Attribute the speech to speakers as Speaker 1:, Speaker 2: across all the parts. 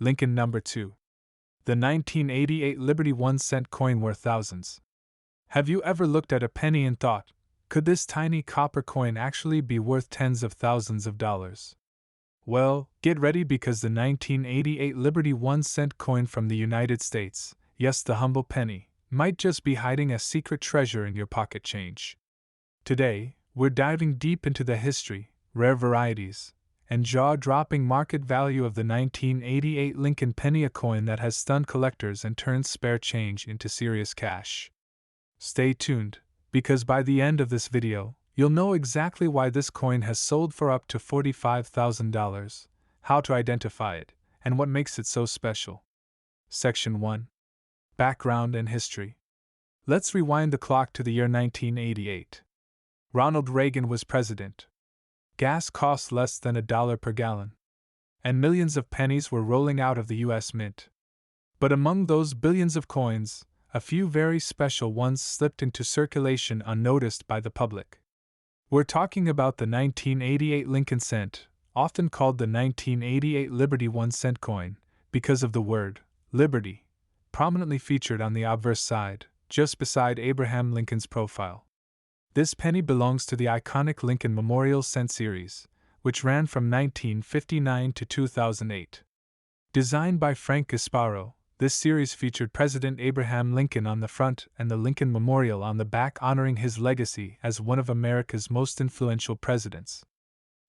Speaker 1: Lincoln number 2. The 1988 Liberty 1-cent coin worth thousands. Have you ever looked at a penny and thought, could this tiny copper coin actually be worth tens of thousands of dollars? Well, get ready because the 1988 Liberty 1-cent coin from the United States, yes, the humble penny, might just be hiding a secret treasure in your pocket change. Today, we're diving deep into the history, rare varieties, and jaw-dropping market value of the 1988 Lincoln penny, a coin that has stunned collectors and turned spare change into serious cash. Stay tuned, because by the end of this video, you'll know exactly why this coin has sold for up to $45,000, how to identify it, and what makes it so special. Section 1. Background and History. Let's rewind the clock to the year 1988. Ronald Reagan was president. Gas cost less than $1 per gallon. And millions of pennies were rolling out of the U.S. Mint. But among those billions of coins, a few very special ones slipped into circulation unnoticed by the public. We're talking about the 1988 Lincoln cent, often called the 1988 Liberty 1-cent coin, because of the word Liberty, prominently featured on the obverse side, just beside Abraham Lincoln's profile. This penny belongs to the iconic Lincoln Memorial Cent series, which ran from 1959 to 2008. Designed by Frank Gasparo, this series featured President Abraham Lincoln on the front and the Lincoln Memorial on the back, honoring his legacy as one of America's most influential presidents.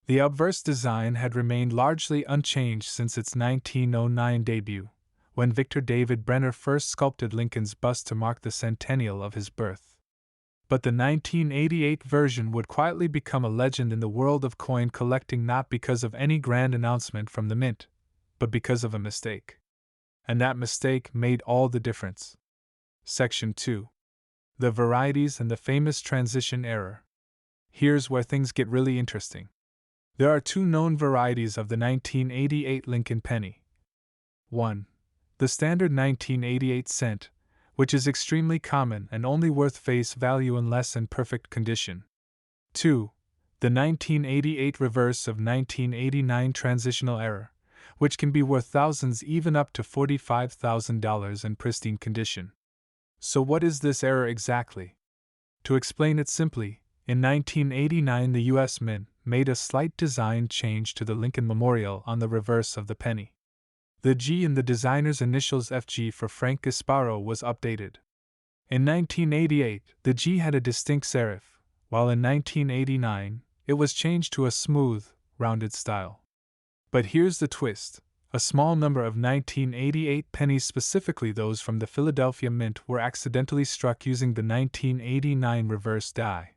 Speaker 1: The obverse design had remained largely unchanged since its 1909 debut, when Victor David Brenner first sculpted Lincoln's bust to mark the centennial of his birth. But the 1988 version would quietly become a legend in the world of coin collecting, not because of any grand announcement from the mint, but because of a mistake. And that mistake made all the difference. Section 2. The varieties and the famous transition error. Here's where things get really interesting. There are two known varieties of the 1988 Lincoln penny. 1. The standard 1988 cent, which is extremely common and only worth face value unless in perfect condition. 2. The 1988 reverse of 1989 transitional error, which can be worth thousands, even up to $45,000 in pristine condition. So what is this error exactly? To explain it simply, in 1989 the U.S. Mint made a slight design change to the Lincoln Memorial on the reverse of the penny. The G in the designer's initials FG for Frank Gasparo was updated. In 1988, the G had a distinct serif, while in 1989, it was changed to a smooth, rounded style. But here's the twist. A small number of 1988 pennies, specifically those from the Philadelphia Mint, were accidentally struck using the 1989 reverse die.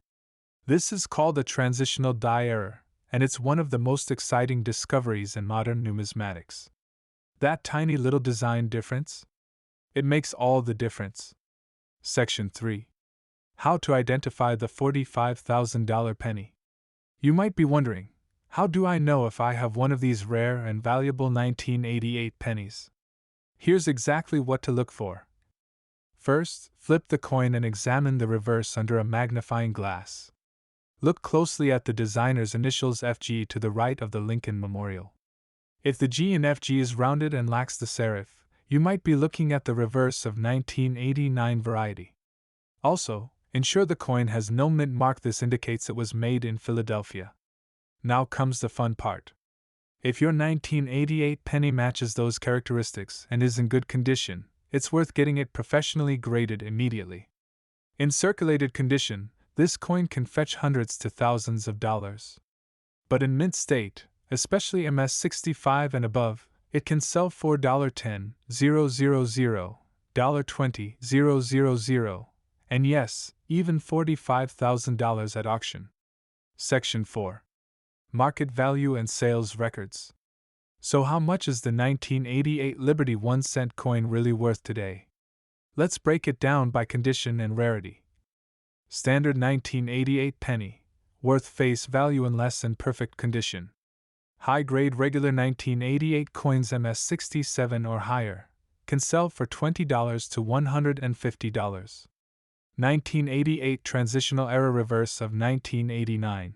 Speaker 1: This is called a transitional die error, and it's one of the most exciting discoveries in modern numismatics. That tiny little design difference? It makes all the difference. Section 3. How to identify the $45,000 penny. You might be wondering, how do I know if I have one of these rare and valuable 1988 pennies? Here's exactly what to look for. First, flip the coin and examine the reverse under a magnifying glass. Look closely at the designer's initials FG to the right of the Lincoln Memorial. If the G in FG is rounded and lacks the serif, you might be looking at the reverse of 1989 variety. Also, ensure the coin has no mint mark. This indicates it was made in Philadelphia. Now comes the fun part. If your 1988 penny matches those characteristics and is in good condition, it's worth getting it professionally graded immediately. In circulated condition, this coin can fetch hundreds to thousands of dollars. But in mint state, especially MS65 and above, it can sell for $10,000, $20,000, and yes, even $45,000 at auction. Section 4. Market value and sales records. So how much is the 1988 Liberty 1-cent coin really worth today? Let's break it down by condition and rarity. Standard 1988 penny, worth face value unless in perfect condition. High-grade regular 1988 coins MS67 or higher can sell for $20 to $150. 1988 transitional error reverse of 1989.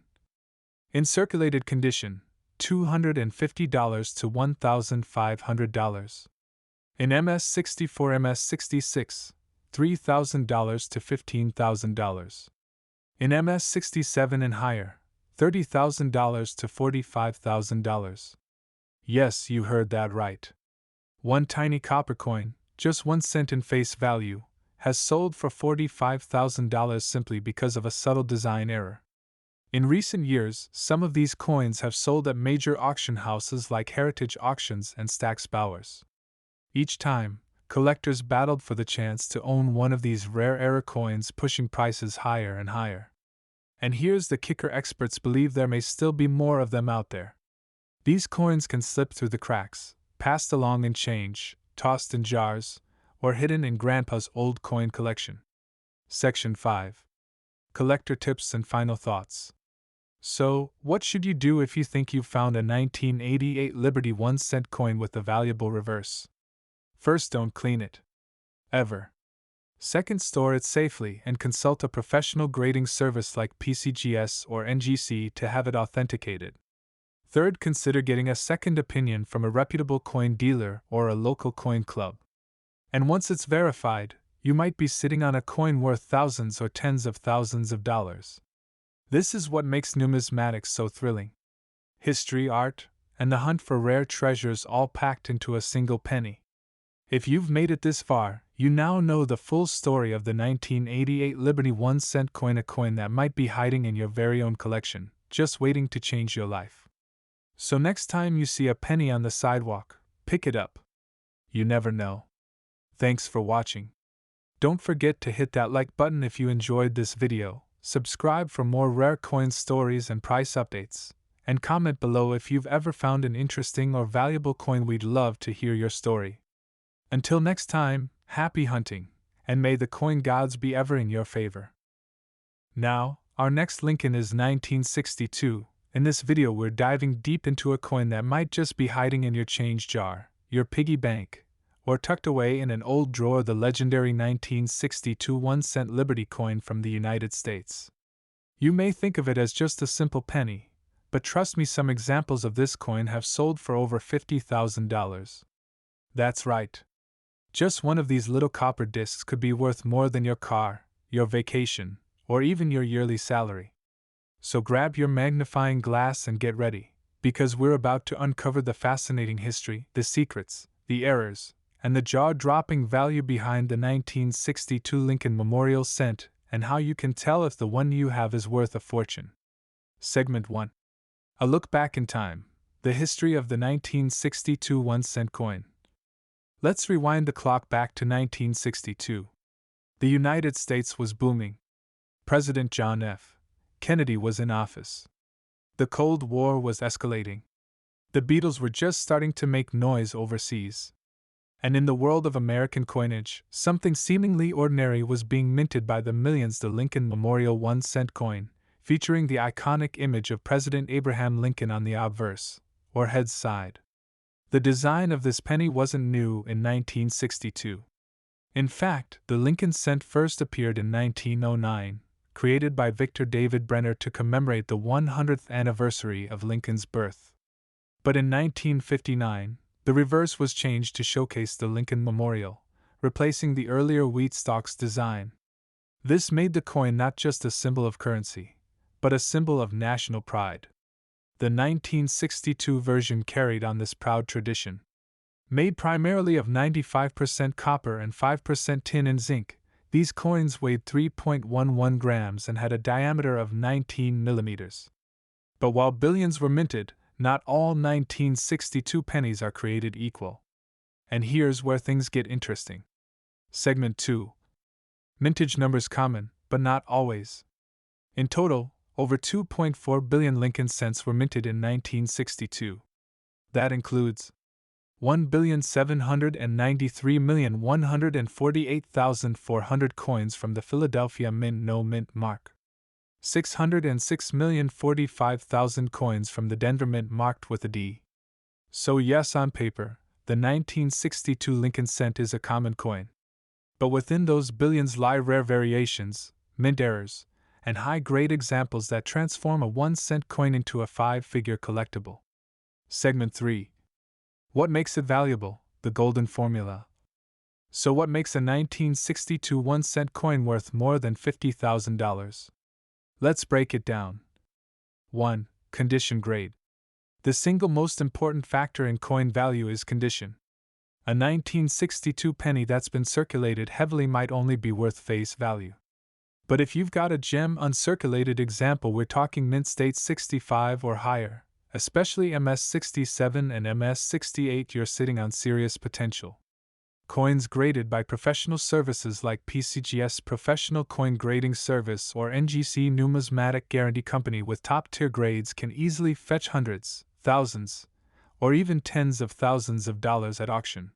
Speaker 1: In circulated condition, $250 to $1,500. In MS-64 MS-66, $3,000 to $15,000. In MS-67 and higher, $30,000 to $45,000. Yes, you heard that right. One tiny copper coin, just 1 cent in face value, has sold for $45,000 simply because of a subtle design error. In recent years, some of these coins have sold at major auction houses like Heritage Auctions and Stack's Bowers. Each time, collectors battled for the chance to own one of these rare error coins, pushing prices higher and higher. And here's the kicker: experts believe there may still be more of them out there. These coins can slip through the cracks, passed along in change, tossed in jars, or hidden in Grandpa's old coin collection. Section 5. Collector Tips and Final Thoughts. So, what should you do if you think you've found a 1988 Liberty 1-cent coin with a valuable reverse? First, don't clean it. Ever. Second, store it safely and consult a professional grading service like PCGS or NGC to have it authenticated. Third, consider getting a second opinion from a reputable coin dealer or a local coin club. And once it's verified, you might be sitting on a coin worth thousands or tens of thousands of dollars. This is what makes numismatics so thrilling. History, art, and the hunt for rare treasures all packed into a single penny. If you've made it this far, you now know the full story of the 1988 Liberty 1-cent coin, a coin that might be hiding in your very own collection, just waiting to change your life. So next time you see a penny on the sidewalk, pick it up. You never know. Thanks for watching. Don't forget to hit that like button if you enjoyed this video, subscribe for more rare coin stories and price updates, and comment below if you've ever found an interesting or valuable coin. We'd love to hear your story. Until next time, happy hunting, and may the coin gods be ever in your favor. Now, our next Lincoln is 1962. In this video we're diving deep into a coin that might just be hiding in your change jar, your piggy bank, or tucked away in an old drawer, the legendary 1962 1-cent Liberty coin from the United States. You may think of it as just a simple penny, but trust me, some examples of this coin have sold for over $50,000. That's right. Just one of these little copper discs could be worth more than your car, your vacation, or even your yearly salary. So grab your magnifying glass and get ready, because we're about to uncover the fascinating history, the secrets, the errors, and the jaw-dropping value behind the 1962 Lincoln Memorial Cent, and how you can tell if the one you have is worth a fortune. Segment 1. A look back in time, the history of the 1962 1-cent coin. Let's rewind the clock back to 1962. The United States was booming. President John F. Kennedy was in office. The Cold War was escalating. The Beatles were just starting to make noise overseas. And in the world of American coinage, something seemingly ordinary was being minted by the millions: the Lincoln Memorial 1-cent coin, featuring the iconic image of President Abraham Lincoln on the obverse, or heads side. The design of this penny wasn't new in 1962. In fact, the Lincoln cent first appeared in 1909, created by Victor David Brenner to commemorate the 100th anniversary of Lincoln's birth. But in 1959, the reverse was changed to showcase the Lincoln Memorial, replacing the earlier wheat stalks design. This made the coin not just a symbol of currency, but a symbol of national pride. The 1962 version carried on this proud tradition. Made primarily of 95% copper and 5% tin and zinc, these coins weighed 3.11 grams and had a diameter of 19 millimeters. But while billions were minted, not all 1962 pennies are created equal. And here's where things get interesting. Segment 2. Mintage numbers common, but not always. In total, over 2.4 billion Lincoln cents were minted in 1962. That includes 1,793,148,400 coins from the Philadelphia Mint No Mint mark, 606,045,000 coins from the Denver Mint marked with a D. So yes, on paper, the 1962 Lincoln cent is a common coin. But within those billions lie rare variations, mint errors, and high-grade examples that transform a 1-cent coin into a 5-figure collectible. Segment 3. What makes it valuable? The golden formula. So, what makes a 1962 1-cent coin worth more than $50,000? Let's break it down. 1. Condition grade. The single most important factor in coin value is condition. A 1962 penny that's been circulated heavily might only be worth face value. But if you've got a gem uncirculated example, we're talking mint state 65 or higher, especially MS 67 and MS 68, you're sitting on serious potential. Coins graded by professional services like PCGS Professional Coin Grading Service or NGC Numismatic Guarantee Company with top-tier grades can easily fetch hundreds, thousands, or even tens of thousands of dollars at auction.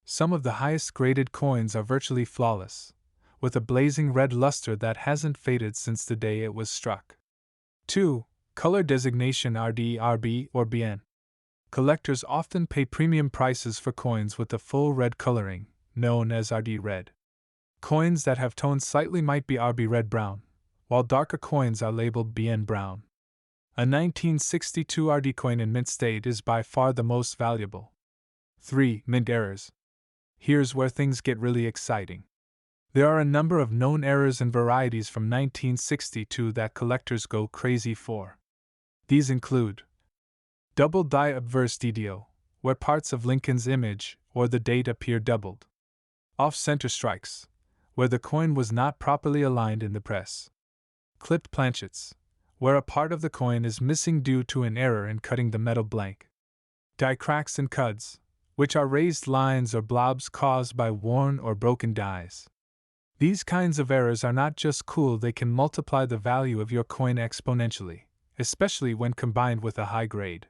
Speaker 1: Some of the highest graded coins are virtually flawless, with a blazing red luster that hasn't faded since the day it was struck. 2. Color designation RD, RB, or BN. Collectors often pay premium prices for coins with the full red coloring, known as RD red. Coins that have tones slightly might be RB red brown, while darker coins are labeled BN brown. A 1962 RD coin in mint state is by far the most valuable. 3. Mint errors. Here's where things get really exciting. There are a number of known errors and varieties from 1962 that collectors go crazy for. These include double die obverse DDO, where parts of Lincoln's image or the date appear doubled. Off-center strikes, where the coin was not properly aligned in the press. Clipped planchets, where a part of the coin is missing due to an error in cutting the metal blank. Die cracks and cuds, which are raised lines or blobs caused by worn or broken dies. These kinds of errors are not just cool, they can multiply the value of your coin exponentially, especially when combined with a high grade.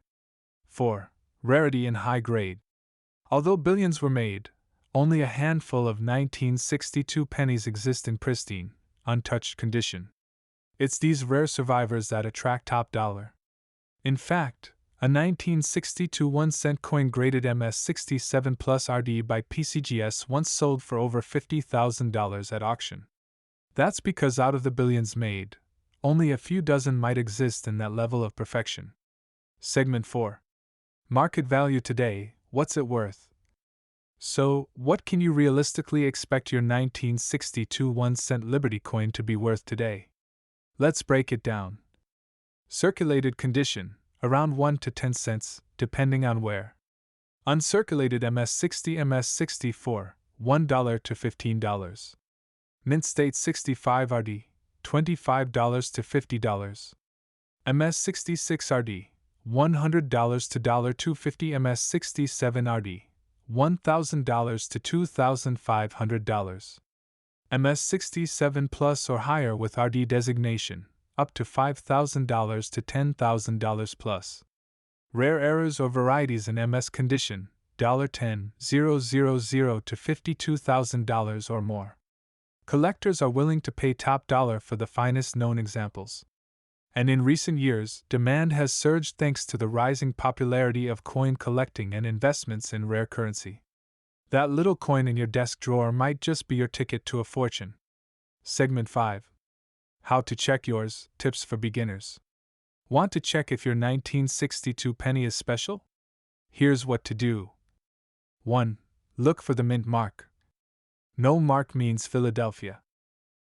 Speaker 1: 4. Rarity and high grade. Although billions were made, only a handful of 1962 pennies exist in pristine, untouched condition. It's these rare survivors that attract top dollar. In fact, a 1962 1-cent coin graded MS 67 Plus RD by PCGS once sold for over $50,000 at auction. That's because out of the billions made, only a few dozen might exist in that level of perfection. Segment 4. Market value today, what's it worth? So, what can you realistically expect your 1962 1-cent Liberty coin to be worth today? Let's break it down. Circulated condition, around 1 to 10 cents, depending on where. Uncirculated MS 60, MS 64, $1 to $15. Mint state 65 RD, $25 to $50. MS 66 RD, $100 to $250. MS 67 RD, $1,000 to $2,500. MS 67 Plus or higher with RD designation, up to $5,000 to $10,000 plus. Rare errors or varieties in MS condition, $10,000 to $52,000 or more. Collectors are willing to pay top dollar for the finest known examples. And in recent years, demand has surged thanks to the rising popularity of coin collecting and investments in rare currency. That little coin in your desk drawer might just be your ticket to a fortune. Segment 5. How to check yours, tips for beginners. Want to check if your 1962 penny is special? Here's what to do. 1. Look for the mint mark. No mark means Philadelphia.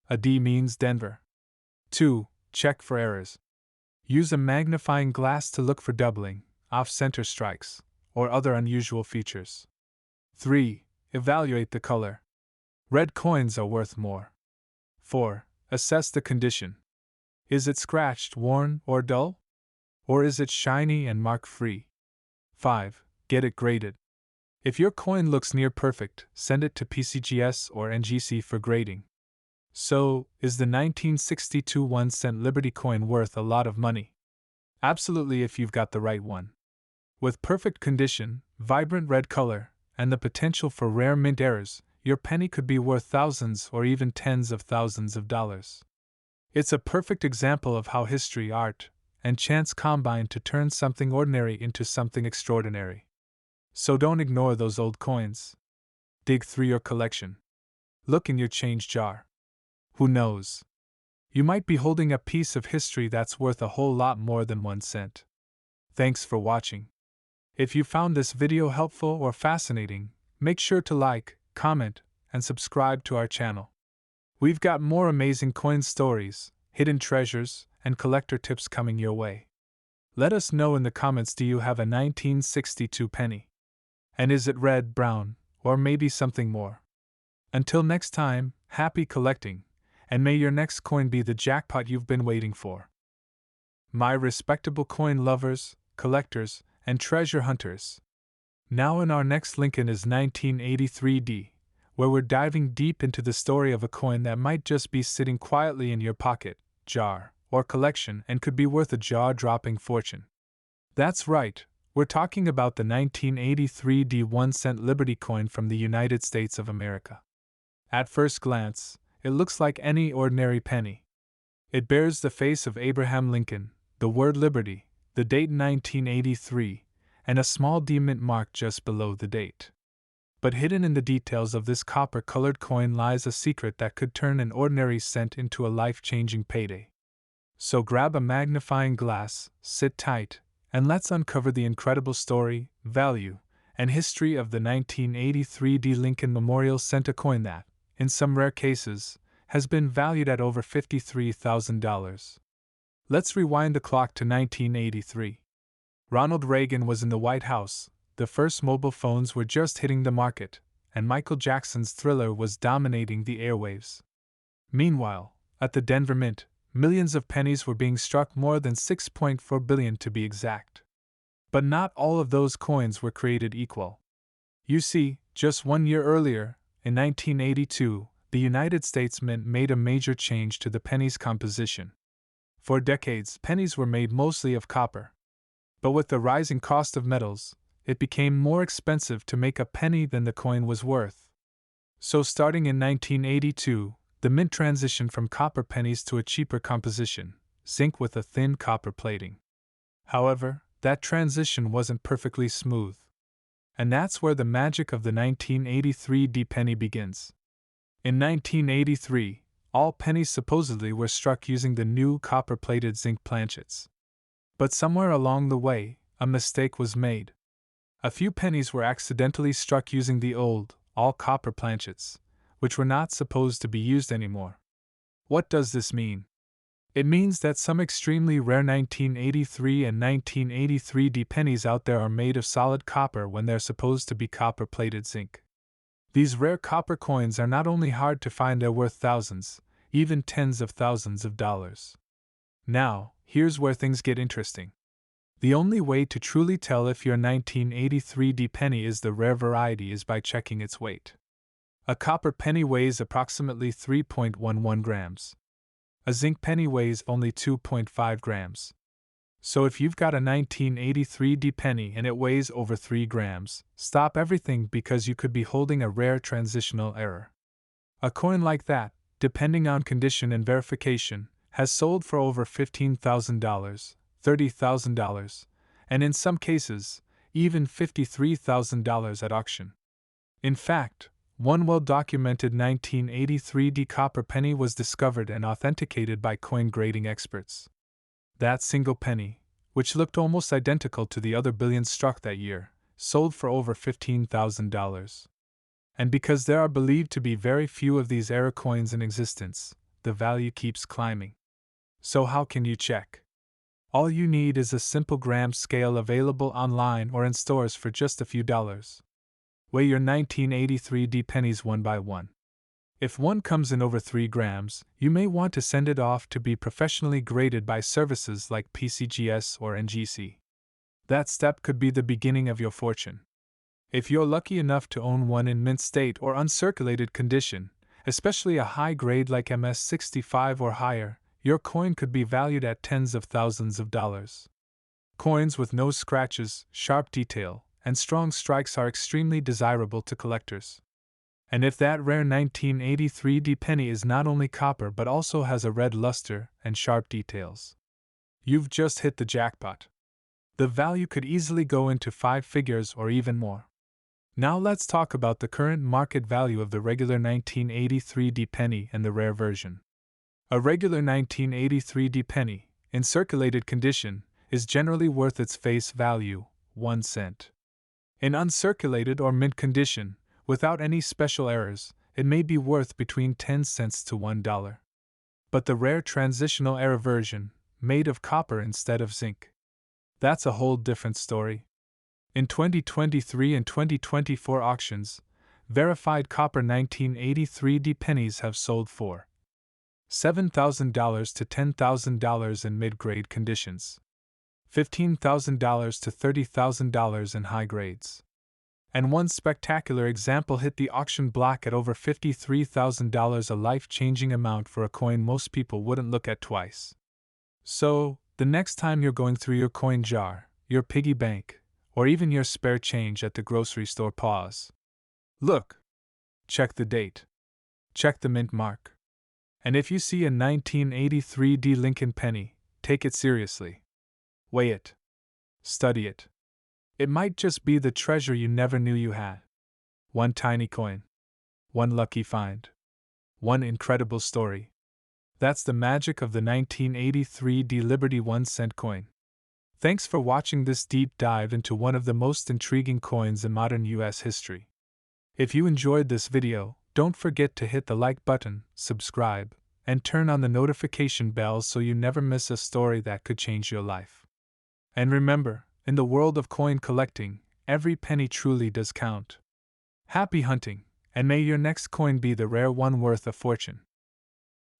Speaker 1: A D means Denver. 2. Check for errors. Use a magnifying glass to look for doubling, off-center strikes, or other unusual features. 3. Evaluate the color. Red coins are worth more. 4. Assess the condition. Is it scratched, worn, or dull? Or is it shiny and mark-free? 5. Get it graded. If your coin looks near perfect, send it to PCGS or NGC for grading. So, is the 1962 1-cent Liberty coin worth a lot of money? Absolutely, if you've got the right one. With perfect condition, vibrant red color, and the potential for rare mint errors, your penny could be worth thousands or even tens of thousands of dollars. It's a perfect example of how history, art, and chance combine to turn something ordinary into something extraordinary. So don't ignore those old coins. Dig through your collection. Look in your change jar. Who knows? You might be holding a piece of history that's worth a whole lot more than 1 cent. Thanks for watching. If you found this video helpful or fascinating, make sure to like, comment, and subscribe to our channel. We've got more amazing coin stories, hidden treasures, and collector tips coming your way. Let us know in the comments, do you have a 1962 penny? And is it red, brown, or maybe something more? Until next time, happy collecting, and may your next coin be the jackpot you've been waiting for. My respectable coin lovers, collectors, and treasure hunters. Now in our next Lincoln is 1983D, where we're diving deep into the story of a coin that might just be sitting quietly in your pocket, jar, or collection and could be worth a jaw-dropping fortune. That's right, we're talking about the 1983D 1-cent Liberty coin from the United States of America. At first glance, it looks like any ordinary penny. It bears the face of Abraham Lincoln, the word Liberty, the date 1983, and a small D mint mark just below the date. But hidden in the details of this copper-colored coin lies a secret that could turn an ordinary cent into a life-changing payday. So grab a magnifying glass, sit tight, and let's uncover the incredible story, value, and history of the 1983D Lincoln Memorial Cent, a coin that, in some rare cases, has been valued at over $53,000. Let's rewind the clock to 1983. Ronald Reagan was in the White House, the first mobile phones were just hitting the market, and Michael Jackson's Thriller was dominating the airwaves. Meanwhile, at the Denver Mint, millions of pennies were being struck, more than 6.4 billion to be exact. But not all of those coins were created equal. You see, just 1 year earlier, in 1982, the United States Mint made a major change to the penny's composition. For decades, pennies were made mostly of copper. But with the rising cost of metals, it became more expensive to make a penny than the coin was worth. So starting in 1982, the mint transitioned from copper pennies to a cheaper composition, zinc with a thin copper plating. However, that transition wasn't perfectly smooth. And that's where the magic of the 1983D penny begins. In 1983, all pennies supposedly were struck using the new copper-plated zinc planchets. But somewhere along the way, a mistake was made. A few pennies were accidentally struck using the old, all-copper planchets, which were not supposed to be used anymore. What does this mean? It means that some extremely rare 1983 and 1983D pennies out there are made of solid copper when they're supposed to be copper-plated zinc. These rare copper coins are not only hard to find, they're worth thousands, even tens of thousands of dollars. Now, here's where things get interesting. The only way to truly tell if your 1983D penny is the rare variety is by checking its weight. A copper penny weighs approximately 3.11 grams. A zinc penny weighs only 2.5 grams. So if you've got a 1983D penny and it weighs over 3 grams, stop everything, because you could be holding a rare transitional error. A coin like that, depending on condition and verification, has sold for over $15,000, $30,000, and in some cases, even $53,000 at auction. In fact, one well-documented 1983D copper penny was discovered and authenticated by coin grading experts. That single penny, which looked almost identical to the other billions struck that year, sold for over $15,000. And because there are believed to be very few of these error coins in existence, the value keeps climbing. So how can you check? All you need is a simple gram scale available online or in stores for just a few dollars. Weigh your 1983D pennies one by one. If one comes in over 3 grams, you may want to send it off to be professionally graded by services like PCGS or NGC. That step could be the beginning of your fortune. If you're lucky enough to own one in mint state or uncirculated condition, especially a high grade like MS65 or higher, your coin could be valued at tens of thousands of dollars. Coins with no scratches, sharp detail, and strong strikes are extremely desirable to collectors. And if that rare 1983D penny is not only copper but also has a red luster and sharp details, you've just hit the jackpot. The value could easily go into 5 figures or even more. Now let's talk about the current market value of the regular 1983D penny and the rare version. A regular 1983D penny, in circulated condition, is generally worth its face value, 1 cent. In uncirculated or mint condition, without any special errors, it may be worth between 10 cents to $1. But the rare transitional error version, made of copper instead of zinc, that's a whole different story. In 2023 and 2024 auctions, verified copper 1983 pennies have sold for $7,000 to $10,000 in mid-grade conditions, $15,000 to $30,000 in high grades. And one spectacular example hit the auction block at over $53,000, a life-changing amount for a coin most people wouldn't look at twice. So, the next time you're going through your coin jar, your piggy bank, or even your spare change at the grocery store, pause. Look. Check the date. Check the mint mark. And if you see a 1983 Lincoln penny, take it seriously. Weigh it. Study it. It might just be the treasure you never knew you had. One tiny coin. One lucky find. One incredible story. That's the magic of the 1983 Liberty 1-cent coin. Thanks for watching this deep dive into one of the most intriguing coins in modern US history. If you enjoyed this video, don't forget to hit the like button, subscribe, and turn on the notification bell so you never miss a story that could change your life. And remember, in the world of coin collecting, every penny truly does count. Happy hunting, and may your next coin be the rare one worth a fortune.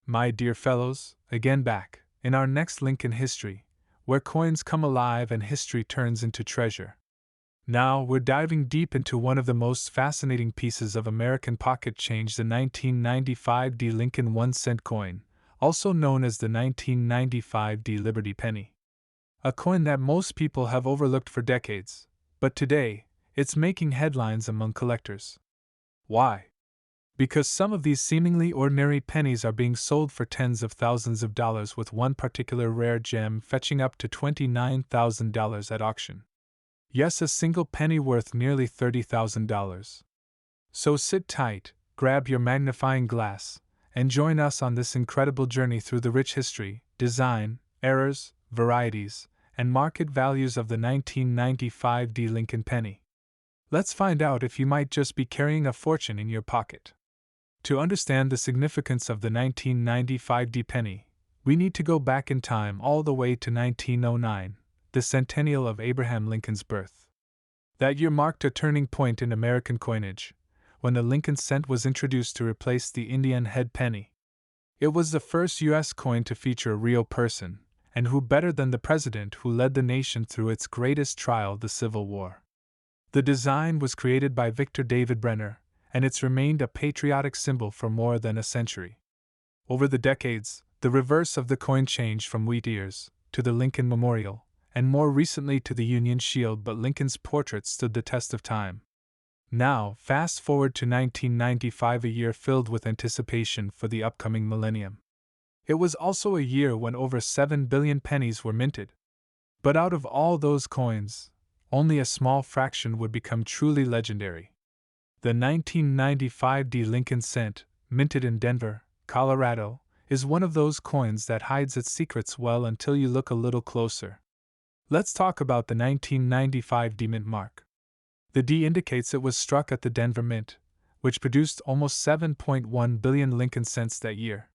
Speaker 1: My dear fellows, again back, in our next link in history, where coins come alive and history turns into treasure. Now we're diving deep into one of the most fascinating pieces of American pocket change, the 1995 Lincoln 1-cent coin, also known as the 1995 Liberty penny. A coin that most people have overlooked for decades, but today, it's making headlines among collectors. Why? Because some of these seemingly ordinary pennies are being sold for tens of thousands of dollars, with one particular rare gem fetching up to $29,000 at auction. Yes, a single penny worth nearly $30,000. So sit tight, grab your magnifying glass, and join us on this incredible journey through the rich history, design, errors, varieties, and market values of the 1995 Lincoln penny. Let's find out if you might just be carrying a fortune in your pocket. To understand the significance of the 1995 penny, we need to go back in time all the way to 1909, the centennial of Abraham Lincoln's birth. That year marked a turning point in American coinage, when the Lincoln cent was introduced to replace the Indian head penny. It was the first U.S. coin to feature a real person, and who better than the president who led the nation through its greatest trial, the Civil War. The design was created by Victor David Brenner, and it's remained a patriotic symbol for more than a century. Over the decades, the reverse of the coin changed from wheat ears to the Lincoln Memorial, and more recently to the Union Shield, but Lincoln's portrait stood the test of time. Now, fast forward to 1995, a year filled with anticipation for the upcoming millennium. It was also a year when over 7 billion pennies were minted. But out of all those coins, only a small fraction would become truly legendary. The 1995 Lincoln cent, minted in Denver, Colorado, is one of those coins that hides its secrets well until you look a little closer. Let's talk about the 1995 mint mark. The D indicates it was struck at the Denver Mint, which produced almost 7.1 billion Lincoln cents that year.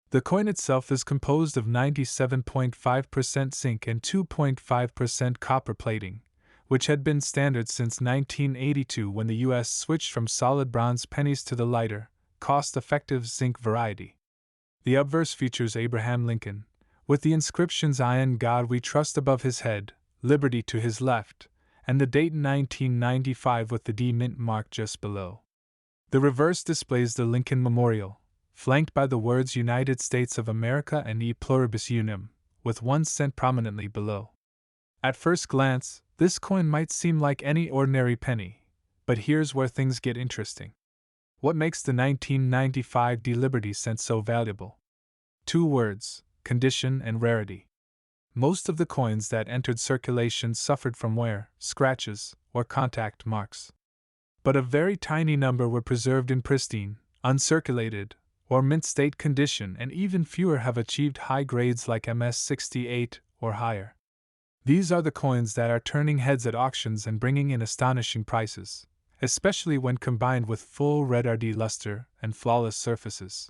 Speaker 1: The coin itself is composed of 97.5% zinc and 2.5% copper plating, which had been standard since 1982 when the U.S. switched from solid bronze pennies to the lighter, cost-effective zinc variety. The obverse features Abraham Lincoln, with the inscriptions "I in God we trust" above his head, "Liberty" to his left, and the date 1995 with the D mint mark just below. The reverse displays the Lincoln Memorial, flanked by the words United States of America and E pluribus unum, with 1 cent prominently below. At first glance, this coin might seem like any ordinary penny, but here's where things get interesting. What makes the 1995 Liberty cent so valuable? 2 words: condition and rarity. Most of the coins that entered circulation suffered from wear, scratches, or contact marks. But a very tiny number were preserved in pristine, uncirculated, or mint state condition, and even fewer have achieved high grades like MS 68 or higher. These are the coins that are turning heads at auctions and bringing in astonishing prices, especially when combined with full red RD luster and flawless surfaces.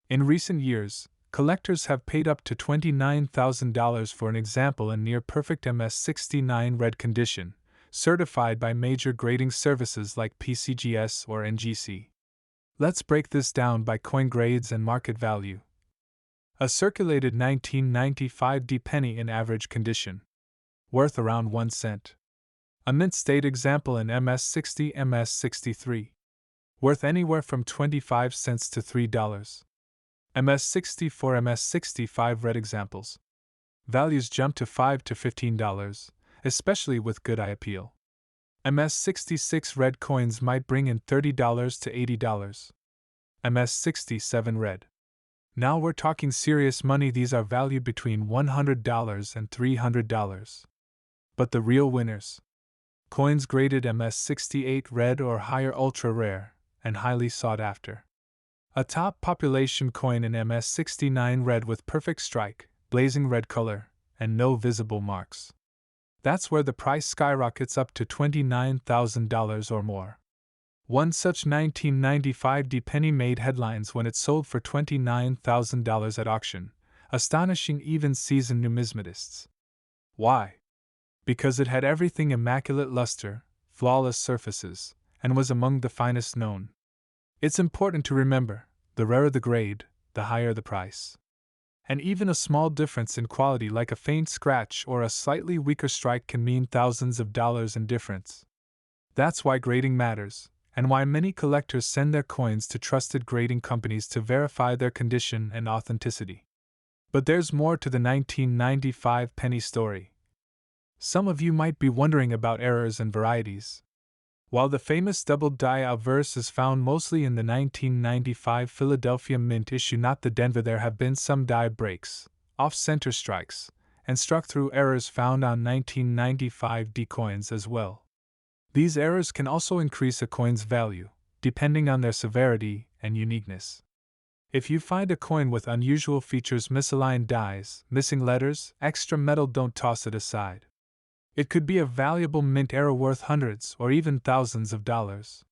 Speaker 1: In recent years, collectors have paid up to $29,000 for an example in near-perfect MS69 red condition, certified by major grading services like PCGS or NGC. Let's break this down by coin grades and market value. A circulated 1995 D penny in average condition, worth around 1 cent. A mint state example in MS60 MS63, worth anywhere from 25 cents to $3. MS64 MS65 red examples. Values jump to $5 to $15, especially with good eye appeal. MS66 red coins might bring in $30 to $80. MS67 red. Now we're talking serious money. These are valued between $100 and $300. But the real winners? Coins graded MS68 red or higher, ultra rare, and highly sought after. A top population coin in MS69 red with perfect strike, blazing red color, and no visible marks. That's where the price skyrockets up to $29,000 or more. One such 1995 D penny made headlines when it sold for $29,000 at auction, astonishing even seasoned numismatists. Why? Because it had everything: immaculate luster, flawless surfaces, and was among the finest known. It's important to remember, the rarer the grade, the higher the price. And even a small difference in quality, like a faint scratch or a slightly weaker strike, can mean thousands of dollars in difference. That's why grading matters, and why many collectors send their coins to trusted grading companies to verify their condition and authenticity. But there's more to the 1995 penny story. Some of you might be wondering about errors and varieties. While the famous double die obverse is found mostly in the 1995 Philadelphia Mint issue, not the Denver, there have been some die breaks, off-center strikes, and struck-through errors found on 1995 D coins as well. These errors can also increase a coin's value, depending on their severity and uniqueness. If you find a coin with unusual features, misaligned dies, missing letters, extra metal, don't toss it aside. It could be a valuable mint error worth hundreds or even thousands of dollars.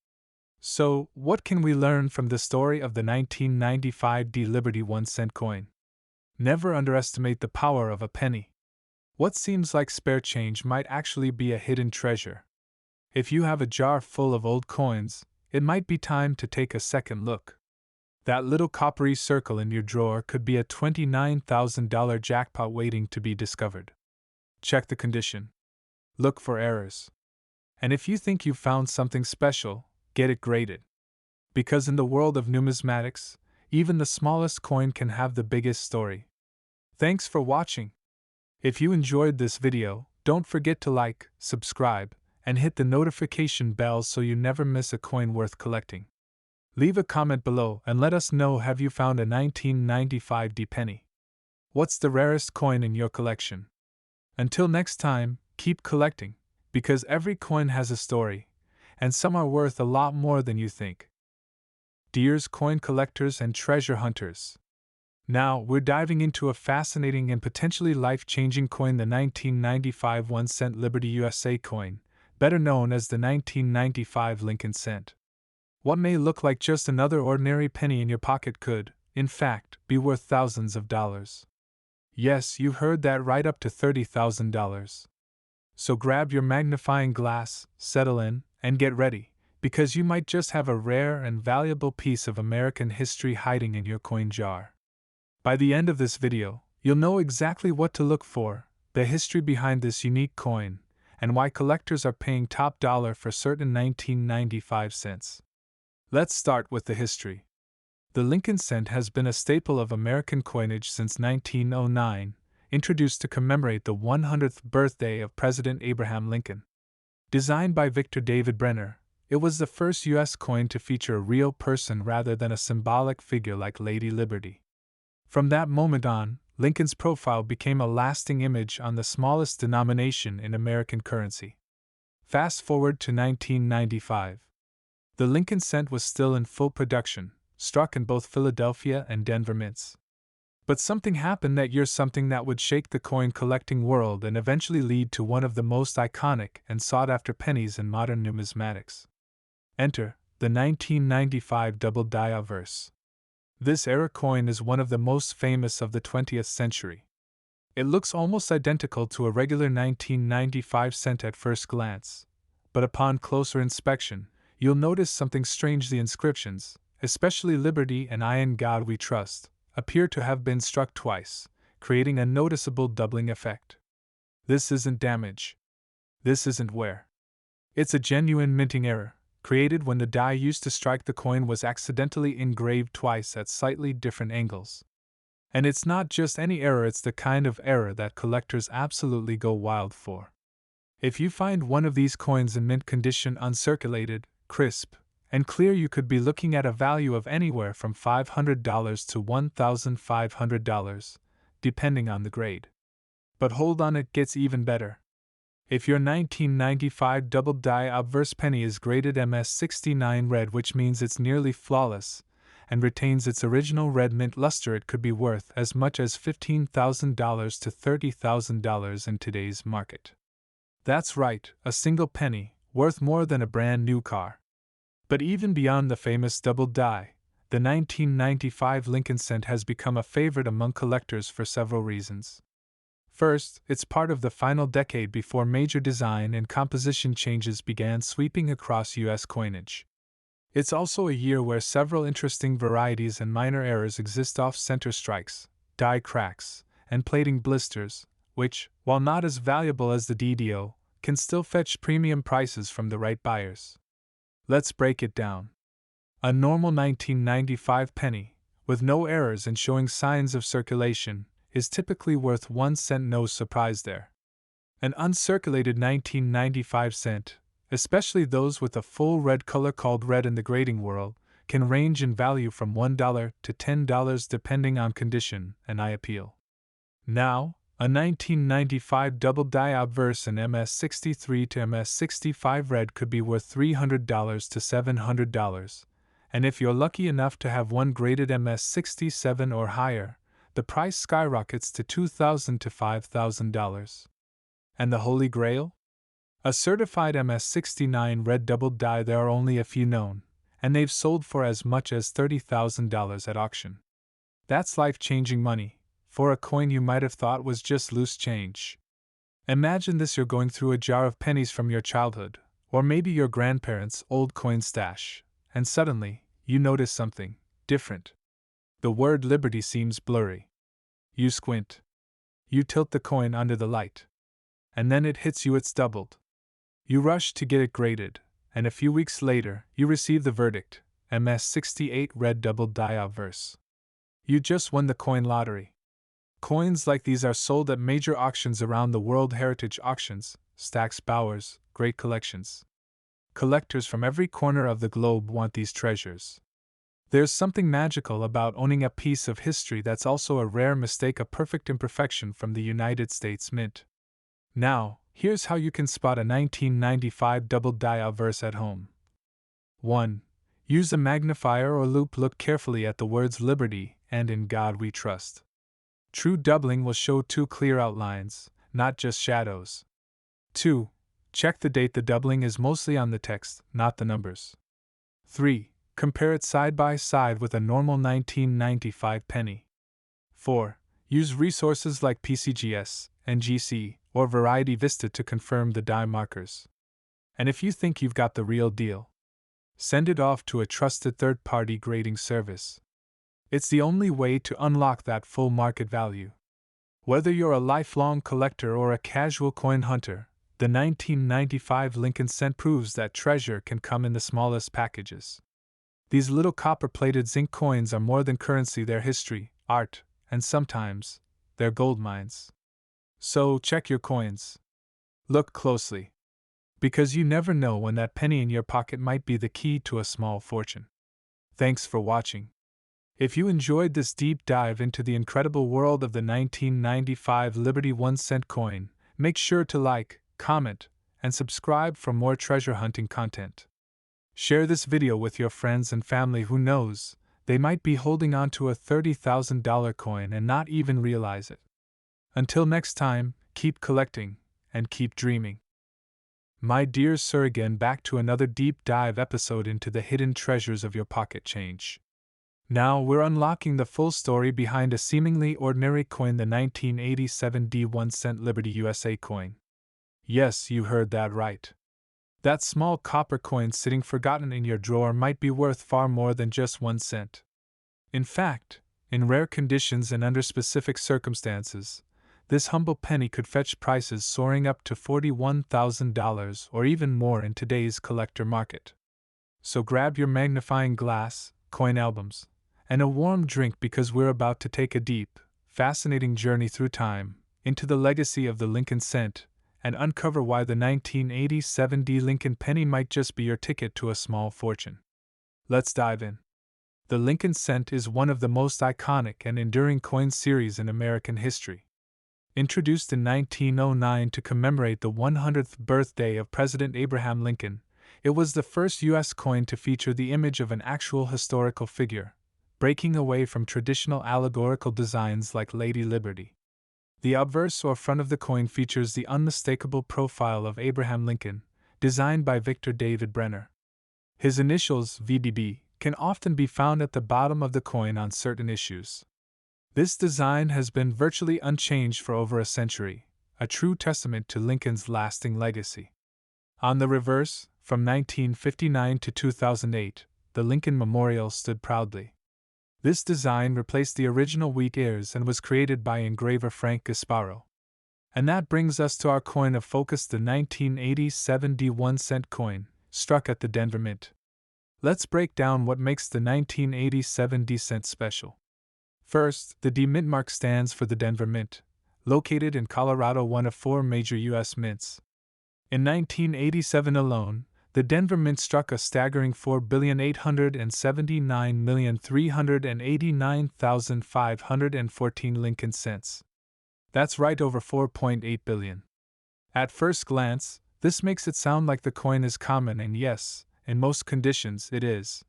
Speaker 1: So, what can we learn from the story of the 1995 D Liberty 1-cent coin? Never underestimate the power of a penny. What seems like spare change might actually be a hidden treasure. If you have a jar full of old coins, it might be time to take a second look. That little coppery circle in your drawer could be a $29,000 jackpot waiting to be discovered. Check the condition. Look for errors. And if you think you've found something special, get it graded. Because in the world of numismatics, even the smallest coin can have the biggest story. Thanks for watching. If you enjoyed this video, don't forget to like, subscribe, and hit the notification bell so you never miss a coin worth collecting. Leave a comment below and let us know, have you found a 1995 D penny? What's the rarest coin in your collection? Until next time, keep collecting, because every coin has a story, and some are worth a lot more than you think. Dears coin collectors and treasure hunters. Now we're diving into a fascinating and potentially life-changing coin, the 1995 1-cent Liberty USA coin, better known as the 1995 Lincoln cent. What may look like just another ordinary penny in your pocket could, in fact, be worth thousands of dollars. Yes, you heard that right, up to $30,000. So grab your magnifying glass, settle in, and get ready, because you might just have a rare and valuable piece of American history hiding in your coin jar. By the end of this video, you'll know exactly what to look for, the history behind this unique coin, and why collectors are paying top dollar for certain 1995 cents. Let's start with the history. The Lincoln cent has been a staple of American coinage since 1909, introduced to commemorate the 100th birthday of President Abraham Lincoln. Designed by Victor David Brenner, it was the first U.S. coin to feature a real person rather than a symbolic figure like Lady Liberty. From that moment on, Lincoln's profile became a lasting image on the smallest denomination in American currency. Fast forward to 1995. The Lincoln cent was still in full production, struck in both Philadelphia and Denver mints. But something happened that year, something that would shake the coin collecting world and eventually lead to one of the most iconic and sought after pennies in modern numismatics. Enter the 1995 double die obverse. This era coin is one of the most famous of the 20th century. It looks almost identical to a regular 1995 cent at first glance, but upon closer inspection, you'll notice something strange. The inscriptions, especially Liberty and I in God We Trust, appear to have been struck twice, creating a noticeable doubling effect. This isn't damage. This isn't wear. It's a genuine minting error, created when the die used to strike the coin was accidentally engraved twice at slightly different angles. And it's not just any error, it's the kind of error that collectors absolutely go wild for. If you find one of these coins in mint condition, uncirculated, crisp, and clear, you could be looking at a value of anywhere from $500 to $1,500, depending on the grade. But hold on, it gets even better. If your 1995 double die obverse penny is graded MS69 red, which means it's nearly flawless, and retains its original red mint luster, it could be worth as much as $15,000 to $30,000 in today's market. That's right, a single penny, worth more than a brand new car. But even beyond the famous double die, the 1995 Lincoln cent has become a favorite among collectors for several reasons. First, it's part of the final decade before major design and composition changes began sweeping across U.S. coinage. It's also a year where several interesting varieties and minor errors exist: off-center strikes, die cracks, and plating blisters, which, while not as valuable as the DDO, can still fetch premium prices from the right buyers. Let's break it down. A normal 1995 penny, with no errors and showing signs of circulation, is typically worth 1 cent, no surprise there. An uncirculated 1995 cent, especially those with a full red color called red in the grading world, can range in value from $1 to $10 depending on condition and eye appeal. Now, a 1995 double die obverse in MS63 to MS65 red could be worth $300 to $700, and if you're lucky enough to have one graded MS67 or higher, the price skyrockets to $2,000 to $5,000. And the Holy Grail? A certified MS69 red double die. There are only a few known, and they've sold for as much as $30,000 at auction. That's life-changing money for a coin you might have thought was just loose change. Imagine this: you're going through a jar of pennies from your childhood, or maybe your grandparents' old coin stash, and suddenly, you notice something different. The word Liberty seems blurry. You squint. You tilt the coin under the light. And then it hits you: it's doubled. You rush to get it graded, and a few weeks later, you receive the verdict: MS68 red double die obverse. You just won the coin lottery. Coins like these are sold at major auctions around the world: heritage auctions, Stack's Bowers, great collections. Collectors from every corner of the globe want these treasures. There's something magical about owning a piece of history that's also a rare mistake, a perfect imperfection from the United States Mint. Now, here's how you can spot a 1995 double die obverse at home. 1. Use a magnifier or loupe. Look carefully at the words Liberty and In God We Trust. True doubling will show two clear outlines, not just shadows. 2. Check the date. The doubling is mostly on the text, not the numbers. 3. Compare it side by side with a normal 1995 penny. 4. Use resources like PCGS, NGC, or Variety Vista to confirm the die markers. And if you think you've got the real deal, send it off to a trusted third-party grading service. It's the only way to unlock that full market value. Whether you're a lifelong collector or a casual coin hunter, the 1995 Lincoln cent proves that treasure can come in the smallest packages. These little copper-plated zinc coins are more than currency: they're history, art, and sometimes, they're gold mines. So, check your coins. Look closely. Because you never know when that penny in your pocket might be the key to a small fortune. Thanks for watching. If you enjoyed this deep dive into the incredible world of the 1995 Liberty 1 cent coin, make sure to like, comment, and subscribe for more treasure hunting content. Share this video with your friends and family. Who knows, they might be holding on to a $30,000 coin and not even realize it. Until next time, keep collecting and keep dreaming. My dear sir, again back to another deep dive episode into the hidden treasures of your pocket change. Now we're unlocking the full story behind a seemingly ordinary coin, the 1987 D1 Liberty USA coin. Yes, you heard that right. That small copper coin sitting forgotten in your drawer might be worth far more than just 1 cent. In fact, in rare conditions and under specific circumstances, this humble penny could fetch prices soaring up to $41,000 or even more in today's collector market. So grab your magnifying glass, coin albums, and a warm drink, because we're about to take a deep, fascinating journey through time, into the legacy of the Lincoln cent, and uncover why the 1987 D Lincoln penny might just be your ticket to a small fortune. Let's dive in. The Lincoln cent is one of the most iconic and enduring coin series in American history. Introduced in 1909 to commemorate the 100th birthday of President Abraham Lincoln, it was the first U.S. coin to feature the image of an actual historical figure, breaking away from traditional allegorical designs like Lady Liberty. The obverse or front of the coin features the unmistakable profile of Abraham Lincoln, designed by Victor David Brenner. His initials, VDB, can often be found at the bottom of the coin on certain issues. This design has been virtually unchanged for over a century, a true testament to Lincoln's lasting legacy. On the reverse, from 1959 to 2008, the Lincoln Memorial stood proudly. This design replaced the original wheat ears and was created by engraver Frank Gasparo. And that brings us to our coin of focus, the 1987 D1 coin, struck at the Denver Mint. Let's break down what makes the 1987 D cent special. First, the D Mint mark stands for the Denver Mint, located in Colorado, one of 4 major U.S. mints. In 1987 alone, the Denver Mint struck a staggering 4,879,389,514 Lincoln cents. That's right over $4.8 billion. At first glance, this makes it sound like the coin is common, and yes, in most conditions it is.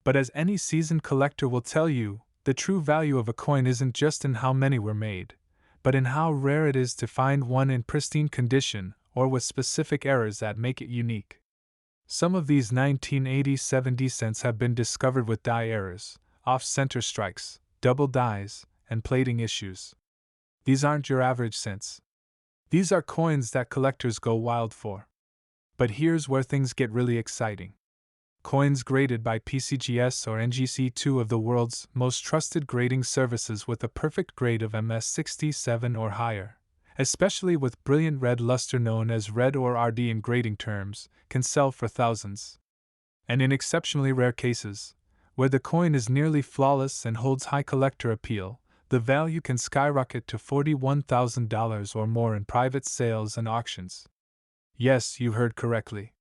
Speaker 1: But as any seasoned collector will tell you, the true value of a coin isn't just in how many were made, but in how rare it is to find one in pristine condition or with specific errors that make it unique. Some of these 1987 D cents have been discovered with die errors, off-center strikes, double dies, and plating issues. These aren't your average cents. These are coins that collectors go wild for. But here's where things get really exciting. Coins graded by PCGS or NGC, 2 of the world's most trusted grading services, with a perfect grade of MS67 or higher, especially with brilliant red luster known as red or RD in grading terms, can sell for thousands. And in exceptionally rare cases, where the coin is nearly flawless and holds high collector appeal, the value can skyrocket to $41,000 or more in private sales and auctions. Yes, you heard correctly.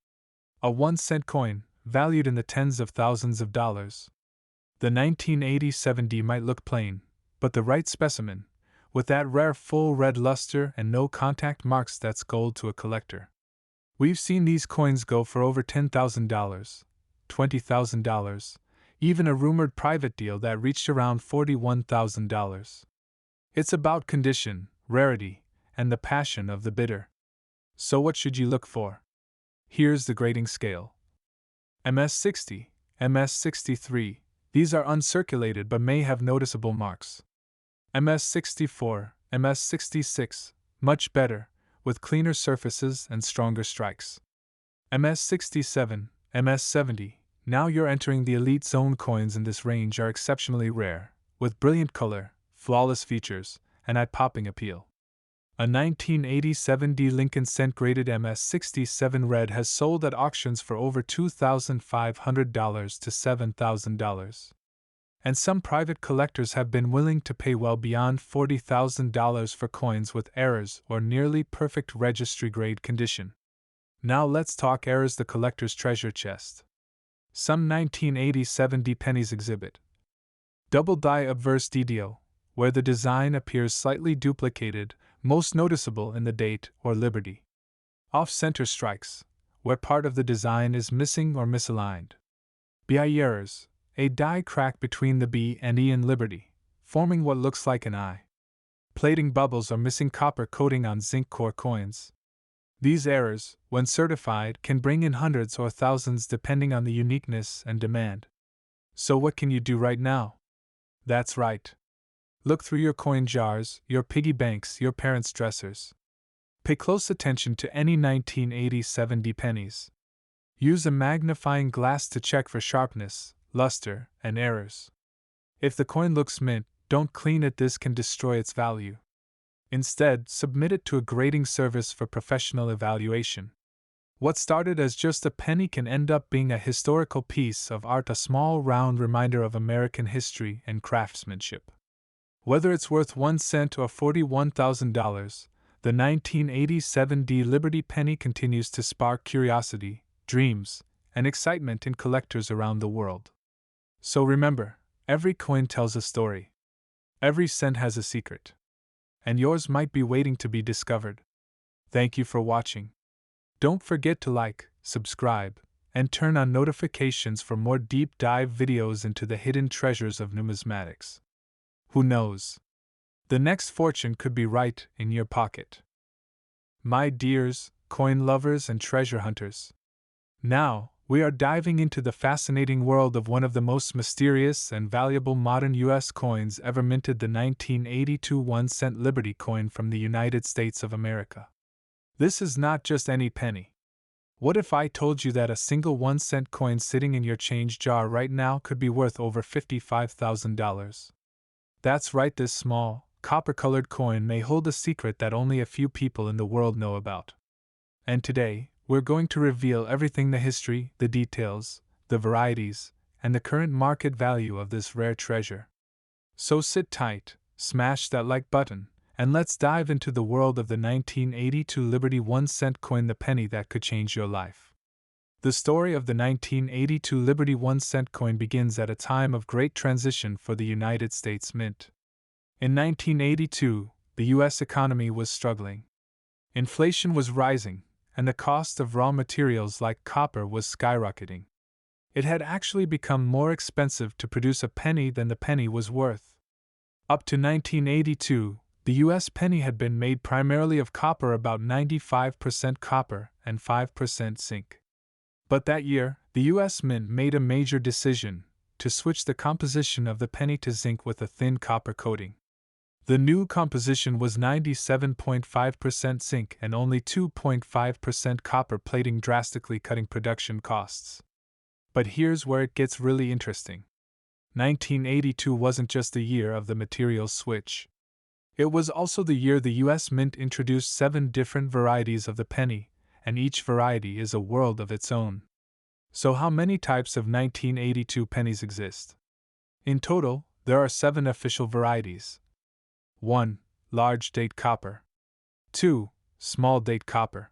Speaker 1: A 1-cent coin, valued in the tens of thousands of dollars. The 1987 D might look plain, but the right specimen, with that rare full red luster and no contact marks, that's gold to a collector. We've seen these coins go for over $10,000, $20,000, even a rumored private deal that reached around $41,000. It's about condition, rarity, and the passion of the bidder. So what should you look for? Here's the grading scale. MS60, MS63, these are uncirculated but may have noticeable marks. MS64, MS66, much better, with cleaner surfaces and stronger strikes. MS67, MS70, now you're entering the elite zone. Coins in this range are exceptionally rare, with brilliant color, flawless features, and eye-popping appeal. A 1987 D Lincoln cent graded MS67 red has sold at auctions for over $2,500 to $7,000. And some private collectors have been willing to pay well beyond $40,000 for coins with errors or nearly perfect registry grade condition. Now let's talk errors, the collector's treasure chest. Some 1987 D pennies exhibit double die obverse DDO, where the design appears slightly duplicated, most noticeable in the date or Liberty. Off-center strikes, where part of the design is missing or misaligned. BI errors, a die crack between the B and E in Liberty, forming what looks like an I. Plating bubbles or missing copper coating on zinc core coins. These errors, when certified, can bring in hundreds or thousands depending on the uniqueness and demand. So what can you do right now? That's right. Look through your coin jars, your piggy banks, your parents' dressers. Pay close attention to any 1987 pennies. Use a magnifying glass to check for sharpness, luster, and errors. If the coin looks mint, don't clean it. This can destroy its value. Instead, submit it to a grading service for professional evaluation. What started as just a penny can end up being a historical piece of art, a small round reminder of American history and craftsmanship. Whether it's worth 1 cent or $41,000, the 1987 Liberty penny continues to spark curiosity, dreams, and excitement in collectors around the world. So remember, every coin tells a story. Every cent has a secret. And yours might be waiting to be discovered. Thank you for watching. Don't forget to like, subscribe, and turn on notifications for more deep dive videos into the hidden treasures of numismatics. Who knows? The next fortune could be right in your pocket. My dears, coin lovers and treasure hunters. Now, we are diving into the fascinating world of one of the most mysterious and valuable modern U.S. coins ever minted, the 1982 1-cent Liberty coin from the United States of America. This is not just any penny. What if I told you that a single 1-cent coin sitting in your change jar right now could be worth over $55,000? That's right, this small, copper-colored coin may hold a secret that only a few people in the world know about. And today, we're going to reveal everything: the history, the details, the varieties, and the current market value of this rare treasure. So sit tight, smash that like button, and let's dive into the world of the 1982 Liberty 1-cent coin, the penny that could change your life. The story of the 1982 Liberty 1-cent coin begins at a time of great transition for the United States Mint. In 1982, the U.S. economy was struggling. Inflation was rising, and the cost of raw materials like copper was skyrocketing. It had actually become more expensive to produce a penny than the penny was worth. Up to 1982, the U.S. penny had been made primarily of copper, about 95% copper and 5% zinc. But that year, the U.S. Mint made a major decision to switch the composition of the penny to zinc with a thin copper coating. The new composition was 97.5% zinc and only 2.5% copper plating, drastically cutting production costs. But here's where it gets really interesting. 1982 wasn't just the year of the material switch. It was also the year the U.S. Mint introduced 7 different varieties of the penny, and each variety is a world of its own. So how many types of 1982 pennies exist? In total, there are 7 official varieties. 1. Large date copper. 2. Small date copper.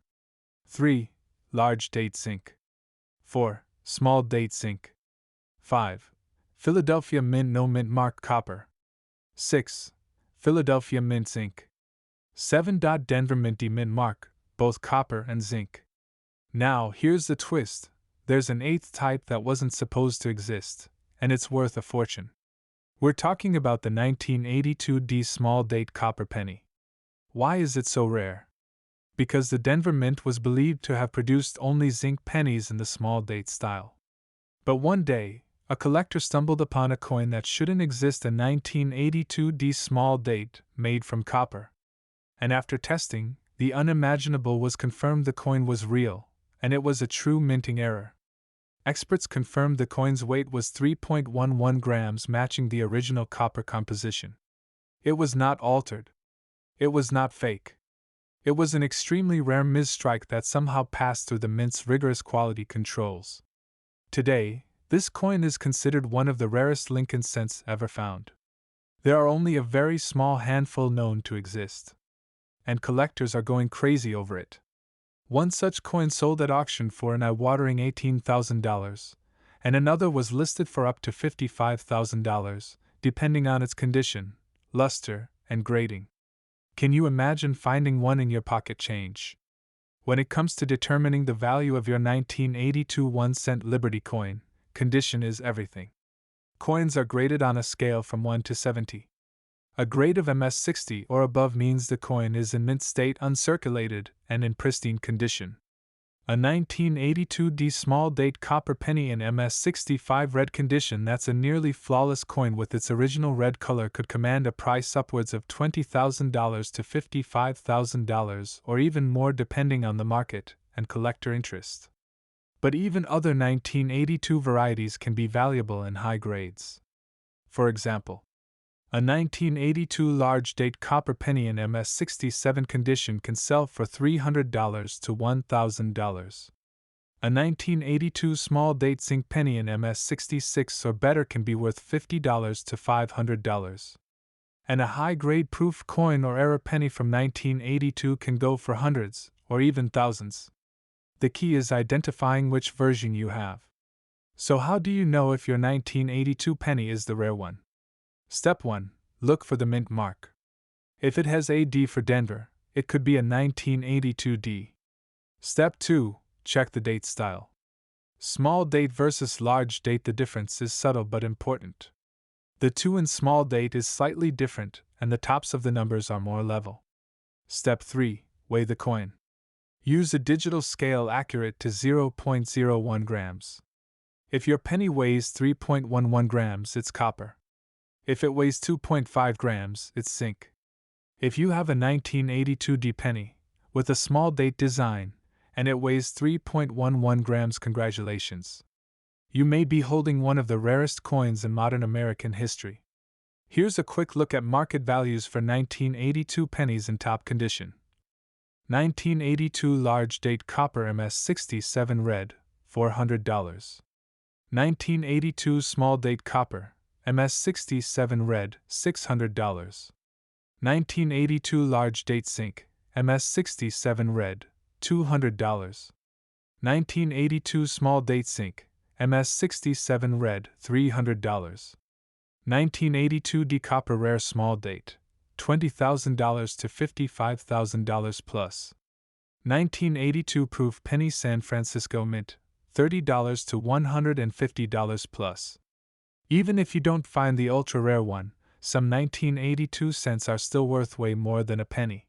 Speaker 1: 3. Large date zinc. 4. Small date zinc. 5. Philadelphia Mint no mint mark copper. 6. Philadelphia Mint zinc. 7. Denver Minty Mint mark, both copper and zinc. Now here's the twist: there's an 8th type that wasn't supposed to exist, and it's worth a fortune. We're talking about the 1982 small date copper penny. Why is it so rare? Because the Denver Mint was believed to have produced only zinc pennies in the small date style. But one day, a collector stumbled upon a coin that shouldn't exist, a 1982 small date made from copper. And after testing, the unimaginable was confirmed: the coin was real, and it was a true minting error. Experts confirmed the coin's weight was 3.11 grams, matching the original copper composition. It was not altered. It was not fake. It was an extremely rare misstrike that somehow passed through the Mint's rigorous quality controls. Today, this coin is considered one of the rarest Lincoln cents ever found. There are only a very small handful known to exist. And collectors are going crazy over it. One such coin sold at auction for an eye-watering $18,000, and another was listed for up to $55,000, depending on its condition, luster, and grading. Can you imagine finding one in your pocket change? When it comes to determining the value of your 1982 1-cent Liberty coin, condition is everything. Coins are graded on a scale from 1 to 70. A grade of MS60 or above means the coin is in mint state, uncirculated, and in pristine condition. A 1982D small date copper penny in MS65 red condition that's a nearly flawless coin with its original red color could command a price upwards of $20,000 to $55,000 or even more depending on the market and collector interest. But even other 1982 varieties can be valuable in high grades. For example, a 1982 large date copper penny in MS67 condition can sell for $300 to $1,000. A 1982 small date zinc penny in MS66 or better can be worth $50 to $500. And a high-grade proof coin or era penny from 1982 can go for hundreds, or even thousands. The key is identifying which version you have. So how do you know if your 1982 penny is the rare one? Step 1. Look for the mint mark. If it has a D for Denver, it could be a 1982D. Step 2. Check the date style. Small date versus large date, the difference is subtle but important. The 2 in small date is slightly different, and the tops of the numbers are more level. Step 3. Weigh the coin. Use a digital scale accurate to 0.01 grams. If your penny weighs 3.11 grams, it's copper. If it weighs 2.5 grams, it's zinc. If you have a 1982D penny, with a small date design, and it weighs 3.11 grams, congratulations. You may be holding one of the rarest coins in modern American history. Here's a quick look at market values for 1982 pennies in top condition. 1982 large date copper MS67 red, $400. 1982 small date copper, MS67 red, $600. 1982 large date zinc, MS67 red, $200. 1982 small date zinc, MS67 red, $300. 1982D copper rare small date, $20,000 to $55,000 plus. 1982 proof penny San Francisco mint, $30 to $150 plus. Even if you don't find the ultra-rare one, some 1982 cents are still worth way more than a penny.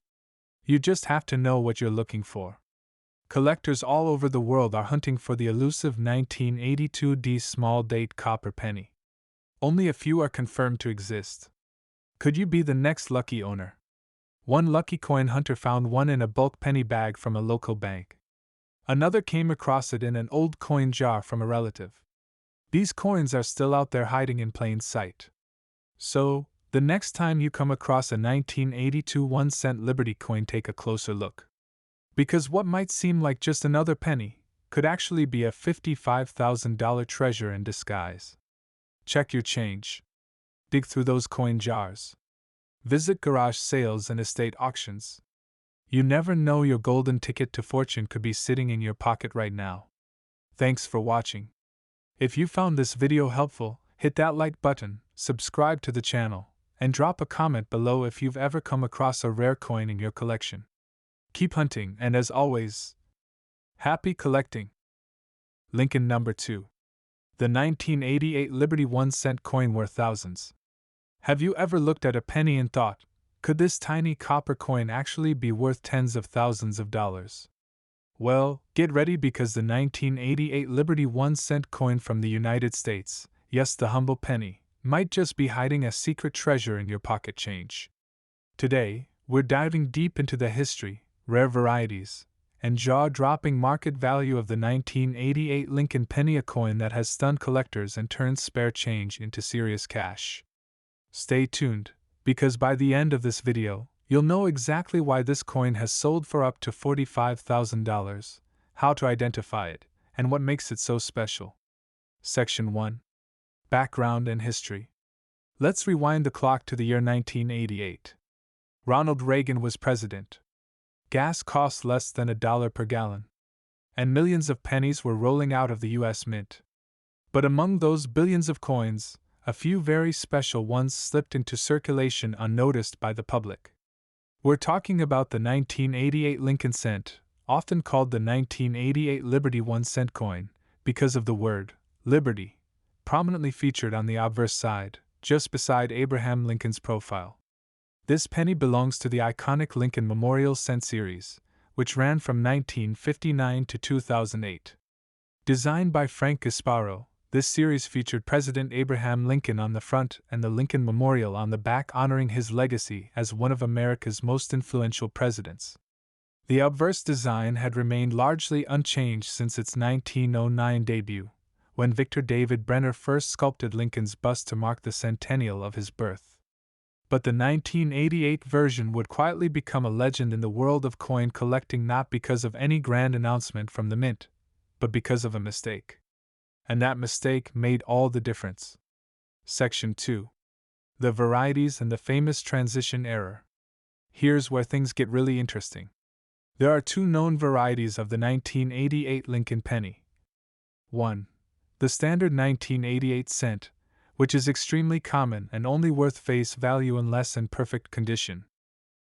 Speaker 1: You just have to know what you're looking for. Collectors all over the world are hunting for the elusive 1982D small date copper penny. Only a few are confirmed to exist. Could you be the next lucky owner? One lucky coin hunter found one in a bulk penny bag from a local bank. Another came across it in an old coin jar from a relative. These coins are still out there hiding in plain sight. So, the next time you come across a 1982 1-cent Liberty coin, take a closer look. Because what might seem like just another penny could actually be a $55,000 treasure in disguise. Check your change. Dig through those coin jars. Visit garage sales and estate auctions. You never know, your golden ticket to fortune could be sitting in your pocket right now. Thanks for watching. If you found this video helpful, hit that like button, subscribe to the channel, and drop a comment below if you've ever come across a rare coin in your collection. Keep hunting, and as always, happy collecting. Lincoln number 2. The 1988 Liberty 1-cent coin worth thousands. Have you ever looked at a penny and thought, could this tiny copper coin actually be worth tens of thousands of dollars? Well, get ready, because the 1988 Liberty 1-cent coin from the United States, yes, the humble penny, might just be hiding a secret treasure in your pocket change. Today, we're diving deep into the history, rare varieties, and jaw-dropping market value of the 1988 Lincoln penny, a coin that has stunned collectors and turned spare change into serious cash. Stay tuned, because by the end of this video, you'll know exactly why this coin has sold for up to $45,000, how to identify it, and what makes it so special. Section 1. Background and History. Let's rewind the clock to the year 1988. Ronald Reagan was president. Gas cost less than $1 per gallon. And millions of pennies were rolling out of the U.S. Mint. But among those billions of coins, a few very special ones slipped into circulation unnoticed by the public. We're talking about the 1988 Lincoln cent, often called the 1988 Liberty 1-cent coin, because of the word Liberty prominently featured on the obverse side, just beside Abraham Lincoln's profile. This penny belongs to the iconic Lincoln Memorial Cent series, which ran from 1959 to 2008. Designed by Frank Gasparo, this series featured President Abraham Lincoln on the front and the Lincoln Memorial on the back, honoring his legacy as one of America's most influential presidents. The obverse design had remained largely unchanged since its 1909 debut, when Victor David Brenner first sculpted Lincoln's bust to mark the centennial of his birth. But the 1988 version would quietly become a legend in the world of coin collecting, not because of any grand announcement from the mint, but because of a mistake. And that mistake made all the difference. Section 2. The varieties and the famous transition error. Here's where things get really interesting. There are two known varieties of the 1988 Lincoln penny. 1. The standard 1988 cent, which is extremely common and only worth face value unless in perfect condition.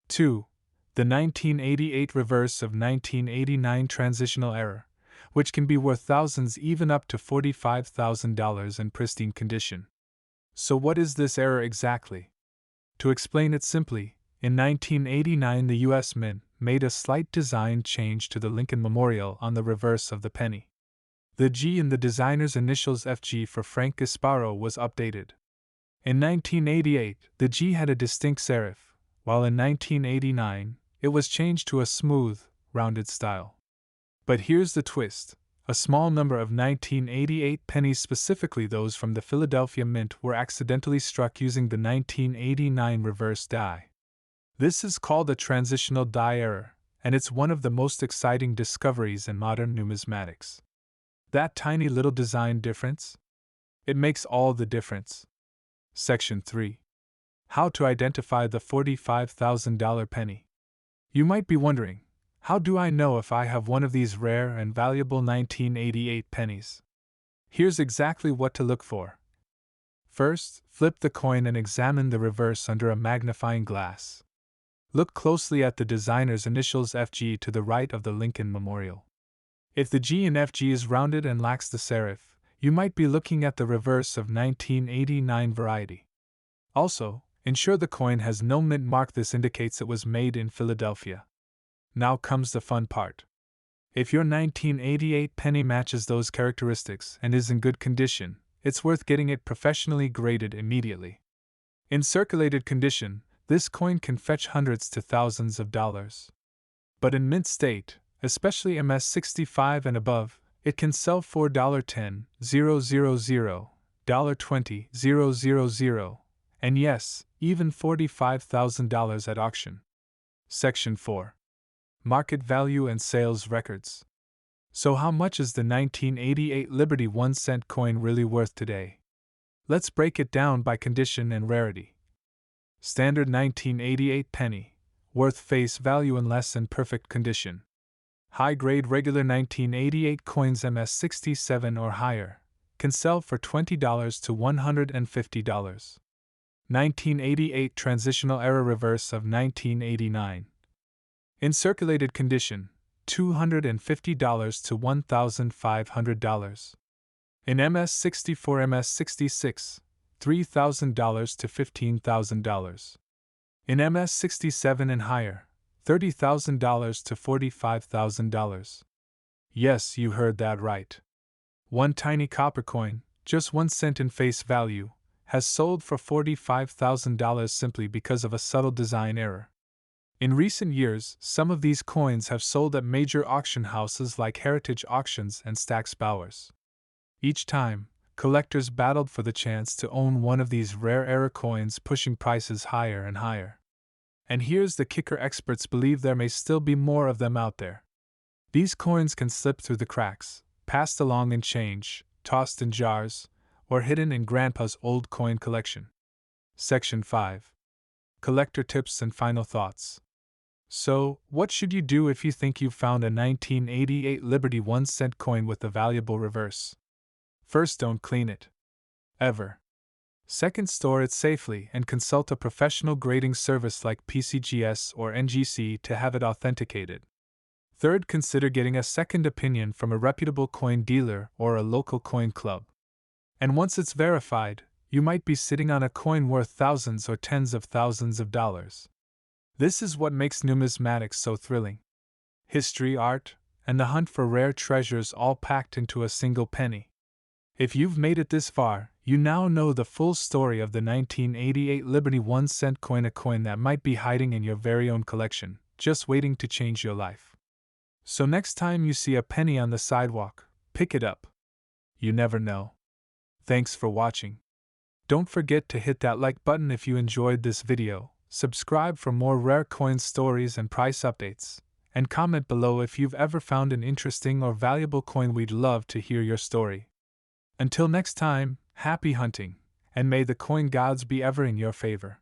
Speaker 1: 2. The 1988 reverse of 1989 transitional error, which can be worth thousands, even up to $45,000 in pristine condition. So what is this error exactly? To explain it simply, in 1989 the U.S. Mint made a slight design change to the Lincoln Memorial on the reverse of the penny. The G in the designer's initials FG for Frank Gasparo was updated. In 1988, the G had a distinct serif, while in 1989, it was changed to a smooth, rounded style. But here's the twist. A small number of 1988 pennies, specifically those from the Philadelphia Mint, were accidentally struck using the 1989 reverse die. This is called a transitional die error, and it's one of the most exciting discoveries in modern numismatics. That tiny little design difference? It makes all the difference. Section 3. How to identify the $45,000 penny. You might be wondering, how do I know if I have one of these rare and valuable 1988 pennies? Here's exactly what to look for. First, flip the coin and examine the reverse under a magnifying glass. Look closely at the designer's initials FG to the right of the Lincoln Memorial. If the G in FG is rounded and lacks the serif, you might be looking at the reverse of 1989 variety. Also, ensure the coin has no mint mark. This indicates it was made in Philadelphia. Now comes the fun part. If your 1988 penny matches those characteristics and is in good condition, it's worth getting it professionally graded immediately. In circulated condition, this coin can fetch hundreds to thousands of dollars. But in mint state, especially MS65 and above, it can sell for $10,000, $20,000, and yes, even $45,000 at auction. Section 4. Market value and sales records. So how much is the 1988 Liberty 1 cent coin really worth today? Let's break it down by condition and rarity. Standard 1988 penny, worth face value unless in perfect condition. High-grade regular 1988 coins MS67 or higher can sell for $20 to $150. 1988 transitional error reverse of 1989. In circulated condition, $250 to $1,500. In MS64 MS66, $3,000 to $15,000. In MS67 and higher, $30,000 to $45,000. Yes, you heard that right. One tiny copper coin, just 1 cent in face value, has sold for $45,000 simply because of a subtle design error. In recent years, some of these coins have sold at major auction houses like Heritage Auctions and Stack's Bowers. Each time, collectors battled for the chance to own one of these rare error coins, pushing prices higher and higher. And here's the kicker: experts believe there may still be more of them out there. These coins can slip through the cracks, passed along in change, tossed in jars, or hidden in Grandpa's old coin collection. Section 5. Collector tips and final thoughts. So, what should you do if you think you've found a 1988 Liberty 1 cent coin with a valuable reverse? First, don't clean it. Ever. Second, store it safely and consult a professional grading service like PCGS or NGC to have it authenticated. Third, consider getting a second opinion from a reputable coin dealer or a local coin club. And once it's verified, you might be sitting on a coin worth thousands or tens of thousands of dollars. This is what makes numismatics so thrilling. History, art, and the hunt for rare treasures all packed into a single penny. If you've made it this far, you now know the full story of the 1988 Liberty 1-cent coin, a coin that might be hiding in your very own collection, just waiting to change your life. So next time you see a penny on the sidewalk, pick it up. You never know. Thanks for watching. Don't forget to hit that like button if you enjoyed this video, subscribe for more rare coin stories and price updates, and comment below if you've ever found an interesting or valuable coin. We'd love to hear your story. Until next time, happy hunting, and may the coin gods be ever in your favor.